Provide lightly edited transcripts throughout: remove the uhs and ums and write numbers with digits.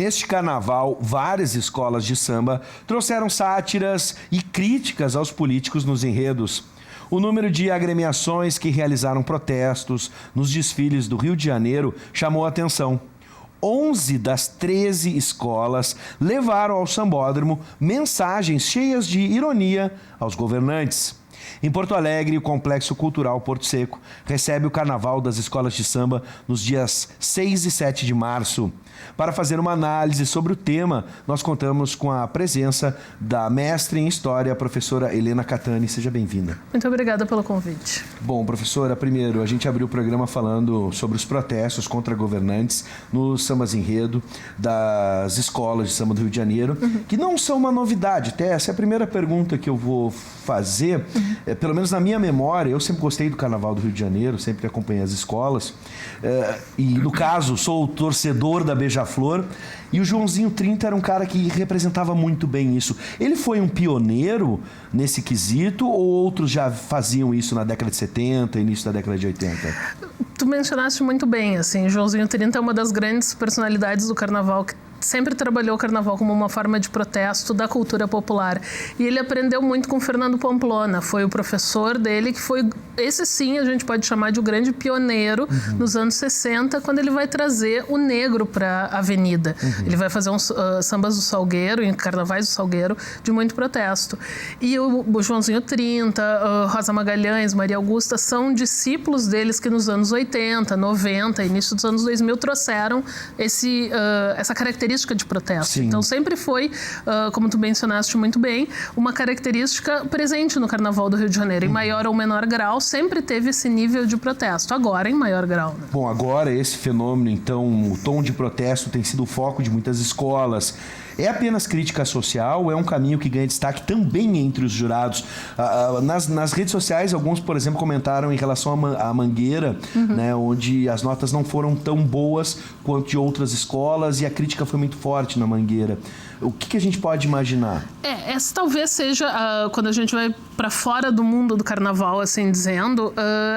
Neste carnaval, várias escolas de samba trouxeram sátiras e críticas aos políticos nos enredos. O número de agremiações que realizaram protestos nos desfiles do Rio de Janeiro chamou a atenção. 11 das 13 escolas levaram ao sambódromo mensagens cheias de ironia aos governantes. Em Porto Alegre, o Complexo Cultural Porto Seco recebe o Carnaval das Escolas de Samba nos dias 6 e 7 de março. Para fazer uma análise sobre o tema, nós contamos com a presença da mestre em História, a professora Helena Catani. Seja bem-vinda. Muito obrigada pelo convite. Bom, professora, primeiro, a gente abriu o programa falando sobre os protestos contra governantes nos sambas enredo das escolas de samba do Rio de Janeiro, que não são uma novidade. Até essa é a primeira pergunta que eu vou fazer. Pelo menos na minha memória, eu sempre gostei do Carnaval do Rio de Janeiro, sempre acompanhei as escolas. E, no caso, sou o torcedor da Beija-Flor. E o Joãozinho 30 era um cara que representava muito bem isso. Ele foi um pioneiro nesse quesito ou outros já faziam isso na década de 70, início da década de 80? Tu mencionaste muito bem, assim, Joãozinho 30 é uma das grandes personalidades do Carnaval que sempre trabalhou o Carnaval como uma forma de protesto da cultura popular. E ele aprendeu muito com Fernando Pamplona, foi o professor dele, que foi, esse sim, a gente pode chamar de o grande pioneiro nos anos 60, quando ele vai trazer o negro para a avenida. Ele vai fazer uns sambas do Salgueiro, em carnavais do Salgueiro, de muito protesto. E o Joãozinho 30, Rosa Magalhães, Maria Augusta, são discípulos deles que nos anos 80, 90, início dos anos 2000, trouxeram essa característica de protesto. Sim. Então sempre foi, como tu mencionaste muito bem, uma característica presente no Carnaval do Rio de Janeiro. Em maior ou menor grau, sempre teve esse nível de protesto. Agora, em maior grau. Né? Bom, agora esse fenômeno, então, o tom de protesto tem sido o foco de muitas escolas. É apenas crítica social ou é um caminho que ganha destaque também entre os jurados? Nas redes sociais, alguns, por exemplo, comentaram em relação à Mangueira, né, onde as notas não foram tão boas quanto de outras escolas e a crítica foi muito forte na Mangueira. O que a gente pode imaginar? Essa talvez seja, quando a gente vai para fora do mundo do Carnaval, assim dizendo,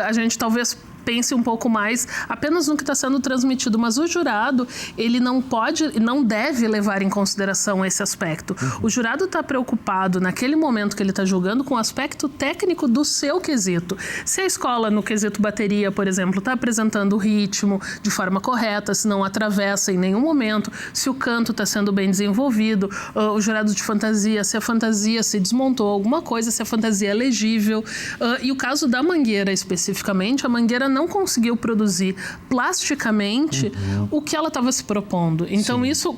a gente talvez pense um pouco mais apenas no que está sendo transmitido, mas o jurado, ele não pode e não deve levar em consideração esse aspecto. O jurado está preocupado naquele momento que ele está julgando com o aspecto técnico do seu quesito. Se a escola, no quesito bateria, por exemplo, está apresentando o ritmo de forma correta, se não atravessa em nenhum momento, se o canto está sendo bem desenvolvido, o jurado de fantasia, se a fantasia se desmontou alguma coisa, se a fantasia é legível. E o caso da Mangueira especificamente, a Mangueira não conseguiu produzir plasticamente o que ela estava se propondo. Então isso,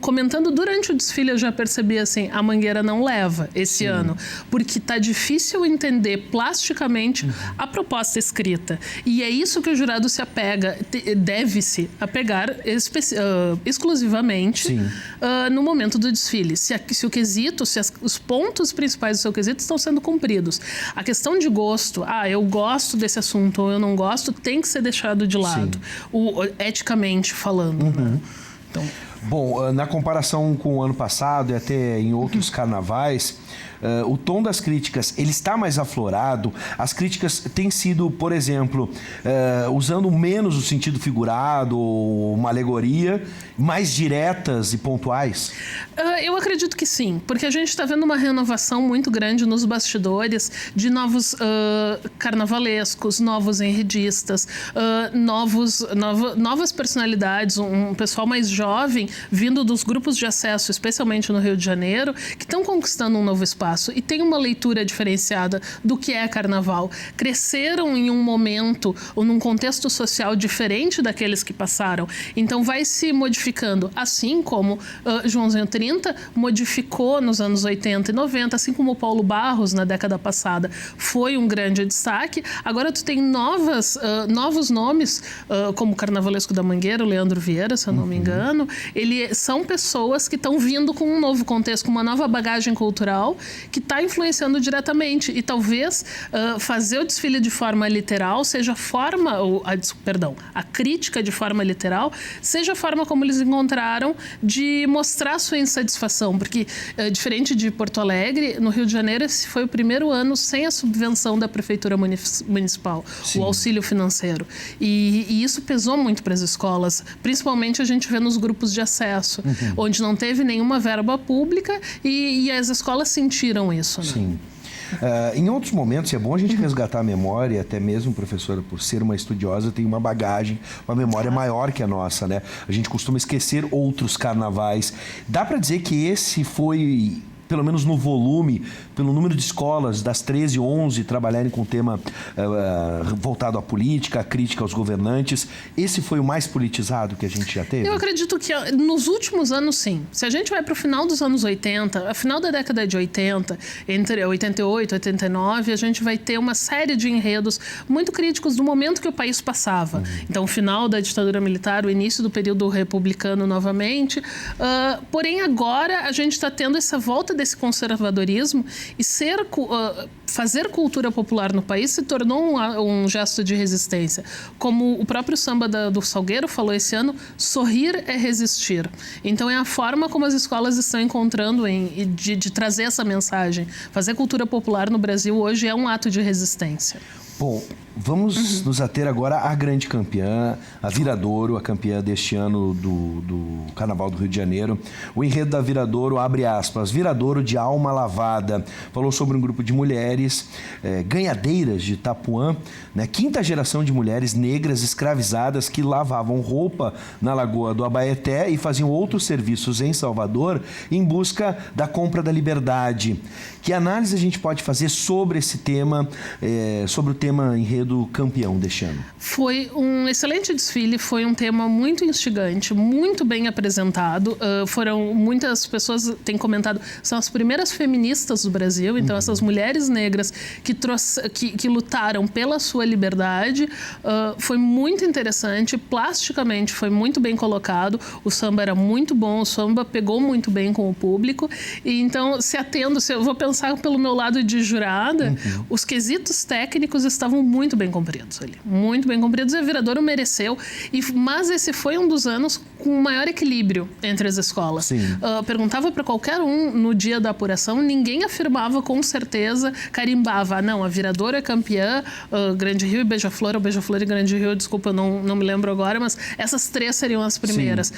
comentando durante o desfile, eu já percebi assim, a Mangueira não leva esse ano, porque está difícil entender plasticamente a proposta escrita. E é isso que o jurado se apega, deve-se apegar exclusivamente no momento do desfile. Se o quesito, se os pontos principais do seu quesito estão sendo cumpridos. A questão de gosto, eu gosto desse assunto ou eu não gosto, tem que ser deixado de lado, eticamente falando. Né? Então... Bom, na comparação com o ano passado e até em outros carnavais, o tom das críticas, ele está mais aflorado. As críticas têm sido, por exemplo, usando menos o sentido figurado ou uma alegoria, mais diretas e pontuais? Eu acredito que sim, porque a gente está vendo uma renovação muito grande nos bastidores de novos carnavalescos, novos enredistas, novas personalidades, um pessoal mais jovem vindo dos grupos de acesso, especialmente no Rio de Janeiro, que estão conquistando um novo espaço e tem uma leitura diferenciada do que é carnaval. Cresceram em um momento ou num contexto social diferente daqueles que passaram. Então vai se modificando, assim como Joãozinho 30 modificou nos anos 80 e 90, assim como o Paulo Barros na década passada foi um grande destaque. Agora tu tem novos nomes, como o Carnavalesco da Mangueira, o Leandro Vieira, se eu não me engano. São pessoas que estão vindo com um novo contexto, com uma nova bagagem cultural cultural que está influenciando diretamente. E talvez fazer o desfile de forma literal seja a crítica de forma literal seja a forma como eles encontraram de mostrar sua insatisfação. Porque, diferente de Porto Alegre, no Rio de Janeiro, esse foi o primeiro ano sem a subvenção da Prefeitura Municipal, Sim. o auxílio financeiro. E isso pesou muito para as escolas. Principalmente a gente vê nos grupos de acesso, onde não teve nenhuma verba pública e as escolas sentiram isso. Né? Sim. Em outros momentos, é bom a gente resgatar a memória, até mesmo, professora, por ser uma estudiosa, tem uma bagagem, uma memória maior que a nossa, né? A gente costuma esquecer outros carnavais. Dá para dizer que esse foi, pelo menos no volume, pelo número de escolas, das 13, 11, trabalharem com o tema voltado à política, à crítica aos governantes, esse foi o mais politizado que a gente já teve? Eu acredito que nos últimos anos, sim. Se a gente vai para o final dos anos 80, a final da década de 80, entre 88 e 89, a gente vai ter uma série de enredos muito críticos do momento que o país passava. Então, o final da ditadura militar, o início do período republicano novamente. Porém, agora a gente está tendo essa volta desse conservadorismo e fazer cultura popular no país se tornou um gesto de resistência. Como o próprio samba do Salgueiro falou esse ano, sorrir é resistir. Então é a forma como as escolas estão encontrando de trazer essa mensagem. Fazer cultura popular no Brasil hoje é um ato de resistência. Bom, vamos nos ater agora à grande campeã, a Viradouro, a campeã deste ano do Carnaval do Rio de Janeiro. O enredo da Viradouro, abre aspas, Viradouro de alma lavada. Falou sobre um grupo de mulheres ganhadeiras de Itapuã, né? Quinta geração de mulheres negras escravizadas que lavavam roupa na Lagoa do Abaeté e faziam outros serviços em Salvador em busca da compra da liberdade. Que análise a gente pode fazer sobre esse tema, sobre o tema enredo campeão deste ano? Foi um excelente desfile, foi um tema muito instigante, muito bem apresentado. Muitas pessoas têm comentado, são as primeiras feministas do Brasil, então essas mulheres negras que lutaram pela sua liberdade. Foi muito interessante, plasticamente foi muito bem colocado, o samba era muito bom, o samba pegou muito bem com o público. E então, se eu vou pensar pelo meu lado de jurada, os quesitos técnicos estavam muito bem cumpridos ali. Muito bem cumpridos e a Viradouro mereceu. Mas esse foi um dos anos com maior equilíbrio entre as escolas. Perguntava para qualquer um no dia da apuração, ninguém afirmava com certeza, carimbava, não, a Viradouro é campeã, Grande Rio e Beija-Flor, ou Beija-Flor e Grande Rio, desculpa, eu não me lembro agora, mas essas três seriam as primeiras. Sim.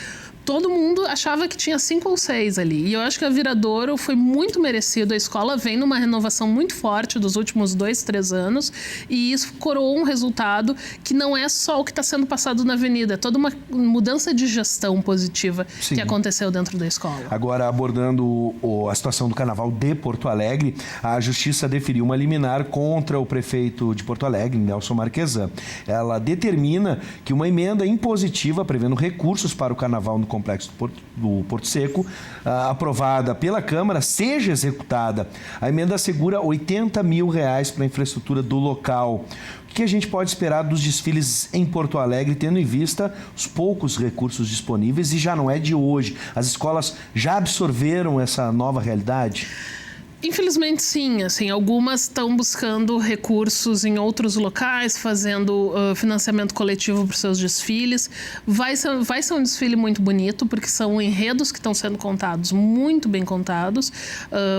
Todo mundo achava que tinha 5 ou 6 ali. E eu acho que a Viradouro foi muito merecido. A escola vem numa renovação muito forte dos últimos 2, 3 anos. E isso coroou um resultado que não é só o que está sendo passado na avenida. É toda uma mudança de gestão positiva que aconteceu dentro da escola. Agora, abordando a situação do Carnaval de Porto Alegre, a Justiça deferiu uma liminar contra o prefeito de Porto Alegre, Nelson Marquesan. Ela determina que uma emenda impositiva prevendo recursos para o Carnaval no complexo do Porto Seco, aprovada pela Câmara, seja executada. A emenda assegura R$80 mil para a infraestrutura do local. O que a gente pode esperar dos desfiles em Porto Alegre, tendo em vista os poucos recursos disponíveis, e já não é de hoje? As escolas já absorveram essa nova realidade? Infelizmente, sim. Assim, algumas estão buscando recursos em outros locais, fazendo financiamento coletivo para os seus desfiles. Vai ser um desfile muito bonito, porque são enredos que estão sendo contados, muito bem contados.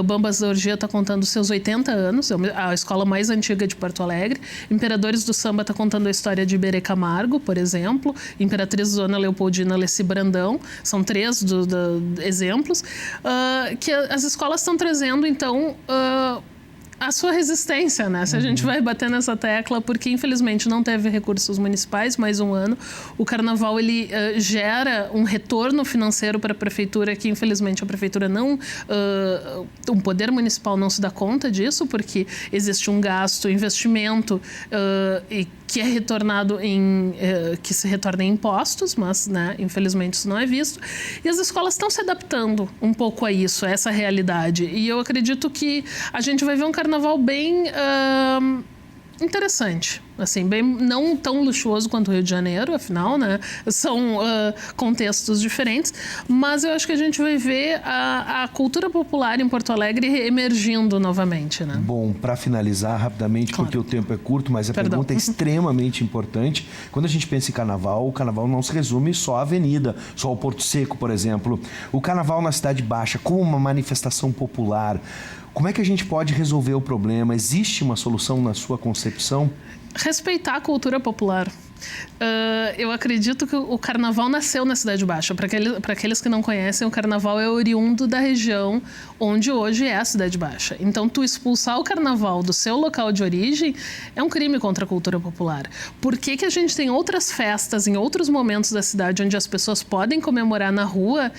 Bambas da Orgia está contando seus 80 anos, é a escola mais antiga de Porto Alegre. Imperadores do Samba está contando a história de Iberê Camargo, por exemplo. Imperatriz Dona Leopoldina Alessi Brandão. São 3 exemplos que as escolas estão trazendo, então, a sua resistência, né? Se a gente vai bater nessa tecla, porque infelizmente não teve recursos municipais, mais um ano. O Carnaval, ele gera um retorno financeiro para a prefeitura, que infelizmente a prefeitura não... um poder municipal não se dá conta disso, porque existe um gasto, investimento, e que é retornado que se retorna em impostos, mas, né, infelizmente isso não é visto. E as escolas estão se adaptando um pouco a isso, a essa realidade. E eu acredito que a gente vai ver um carnaval bem interessante, assim, bem, não tão luxuoso quanto o Rio de Janeiro, afinal, né? São contextos diferentes, mas eu acho que a gente vai ver a cultura popular em Porto Alegre emergindo novamente, né? Bom, para finalizar rapidamente, Claro. porque o tempo é curto, mas a Perdão. pergunta é extremamente importante. Quando a gente pensa em carnaval, o carnaval não se resume só à avenida, só ao Porto Seco, por exemplo. O carnaval na Cidade Baixa, como uma manifestação popular, como é que a gente pode resolver o problema? Existe uma solução na sua concepção? Respeitar a cultura popular. Eu acredito que o carnaval nasceu na Cidade Baixa. Para aqueles que não conhecem, o carnaval é oriundo da região onde hoje é a Cidade Baixa. Então, tu expulsar o carnaval do seu local de origem é um crime contra a cultura popular. Por que que a gente tem outras festas em outros momentos da cidade onde as pessoas podem comemorar na rua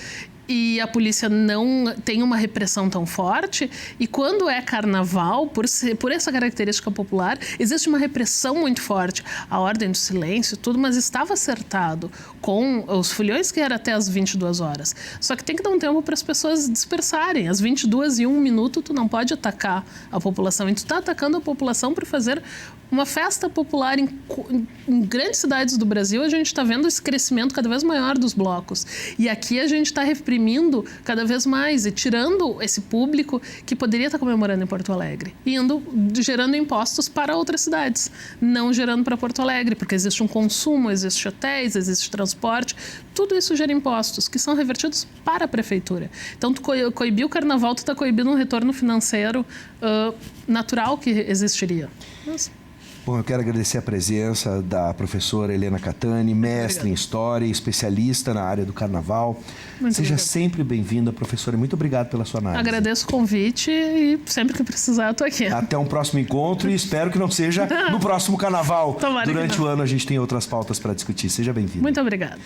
e a polícia não tem uma repressão tão forte, e quando é carnaval, por essa característica popular, existe uma repressão muito forte. A ordem do silêncio, tudo, mas estava acertado com os foliões que era até as 22 horas. Só que tem que dar um tempo para as pessoas dispersarem. Às 22h01, tu não pode atacar a população. E tu está atacando a população para fazer uma festa popular em grandes cidades do Brasil. A gente está vendo esse crescimento cada vez maior dos blocos. E aqui a gente está reprimindo cada vez mais e tirando esse público que poderia estar comemorando em Porto Alegre, gerando impostos para outras cidades, não gerando para Porto Alegre, porque existe um consumo, existe hotéis, existe transporte, tudo isso gera impostos que são revertidos para a prefeitura. Então, tu coibir o carnaval, tu está coibindo um retorno financeiro natural que existiria. Mas... Bom, eu quero agradecer a presença da professora Helena Catani, mestre em História, especialista na área do Carnaval. Seja sempre bem-vinda, professora, e muito obrigado pela sua análise. Agradeço o convite e sempre que precisar eu estou aqui. Até um próximo encontro e espero que não seja no próximo Carnaval. Tomara que Durante não. o ano a gente tem outras pautas para discutir. Seja bem-vinda. Muito obrigada.